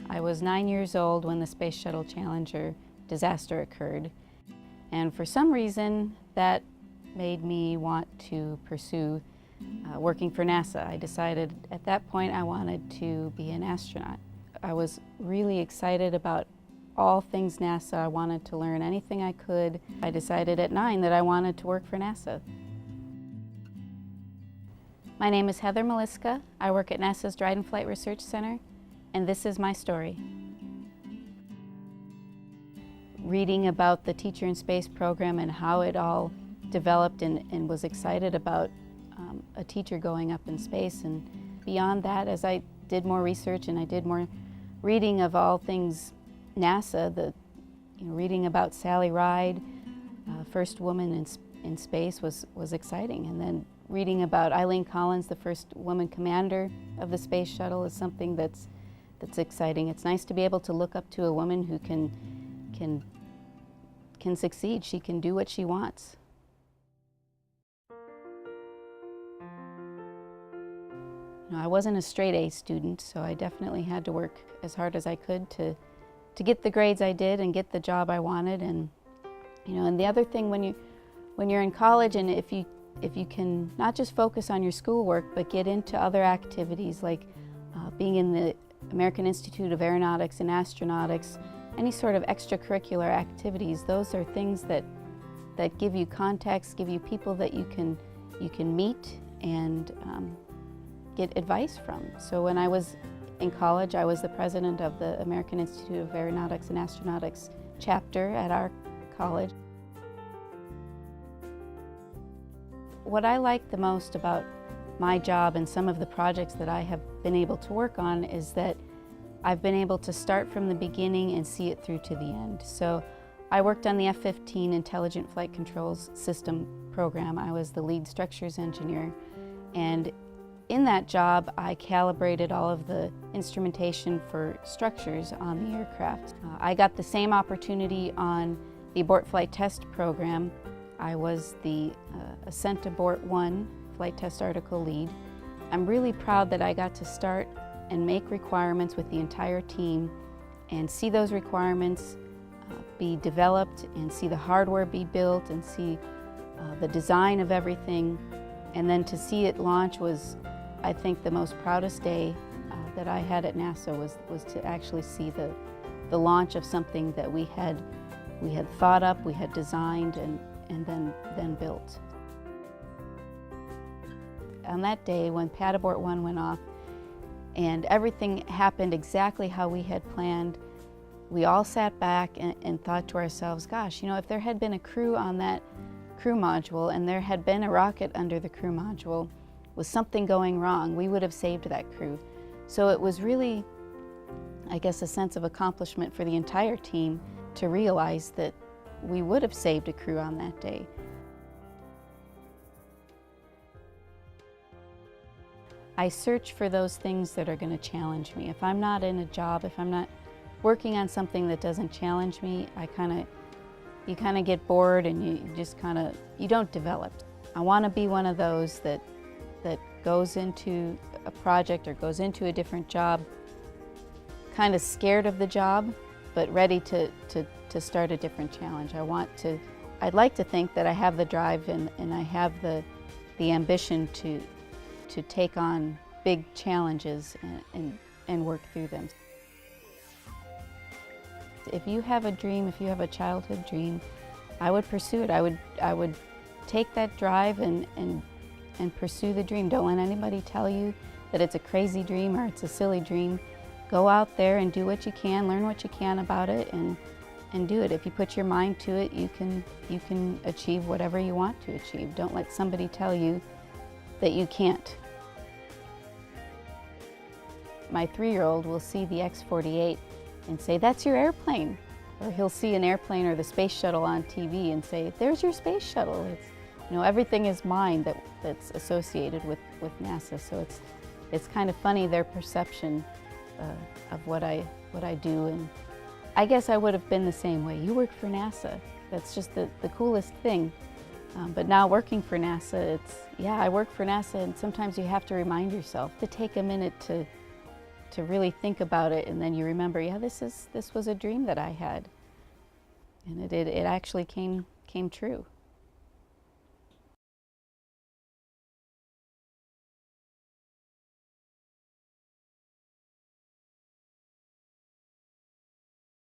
I was 9 years old when the Space Shuttle Challenger disaster occurred, and for some reason that made me want to pursue working for NASA. I decided at that point I wanted to be an astronaut. I was really excited about all things NASA. I wanted to learn anything I could. I decided at 9 that I wanted to work for NASA. My name is Heather Maliska. I work at NASA's Dryden Flight Research Center, and this is my story. Reading about the Teacher in Space program and how it all developed, and was excited about a teacher going up in space. And beyond that, as I did more research and I did more reading of all things NASA, reading about Sally Ride, first woman in space, was exciting. And then reading about Eileen Collins, the first woman commander of the space shuttle, is something that's exciting. It's nice to be able to look up to a woman who can succeed. She can do what she wants. I wasn't a straight A student, so I definitely had to work as hard as I could to get the grades I did and get the job I wanted. And and the other thing, when you're in college, and if you can not just focus on your schoolwork but get into other activities like being in the American Institute of Aeronautics and Astronautics, any sort of extracurricular activities, those are things that give you contacts, give you people that you can meet and get advice from. So when I was in college, I was the president of the American Institute of Aeronautics and Astronautics chapter at our college. What I like the most about my job and some of the projects that I have been able to work on is that I've been able to start from the beginning and see it through to the end. So I worked on the F-15 Intelligent Flight Controls System program. I was the lead structures engineer, and in that job I calibrated all of the instrumentation for structures on the aircraft. I got the same opportunity on the abort flight test program. I was the Ascent Abort 1 flight test article lead. I'm really proud that I got to start and make requirements with the entire team and see those requirements be developed and see the hardware be built and see the design of everything. And then to see it launch was, I think, the most proudest day that I had at NASA was to actually see the launch of something that we had thought up, we had designed, and then built. On that day when Pad Abort 1 went off and everything happened exactly how we had planned, we all sat back and thought to ourselves, gosh, if there had been a crew on that crew module and there had been a rocket under the crew module with something going wrong, we would have saved that crew. So it was really, I guess, a sense of accomplishment for the entire team to realize that we would have saved a crew on that day. I search for those things that are going to challenge me. If I'm not in a job, if I'm not working on something that doesn't challenge me, you kind of get bored and you don't develop. I want to be one of those that goes into a project or goes into a different job kind of scared of the job, but ready to start a different challenge. I'd like to think that I have the drive and I have the ambition to take on big challenges and work through them. If you have a dream, if you have a childhood dream, I would pursue it. I would take that drive and pursue the dream. Don't let anybody tell you that it's a crazy dream or it's a silly dream. Go out there and do what you can, learn what you can about it, and do it. If you put your mind to it, you can achieve whatever you want to achieve. Don't let somebody tell you that you can't. My 3-year-old will see the X-48 and say, "That's your airplane." Or he'll see an airplane or the space shuttle on TV and say, "There's your space shuttle." Everything is mine that's associated with NASA. So it's kind of funny, their perception of what I do. And I guess I would have been the same way. You work for NASA. That's just the coolest thing. But now working for NASA, I work for NASA, and sometimes you have to remind yourself to take a minute to really think about it, and then you remember, yeah, this was a dream that I had, and it actually came true.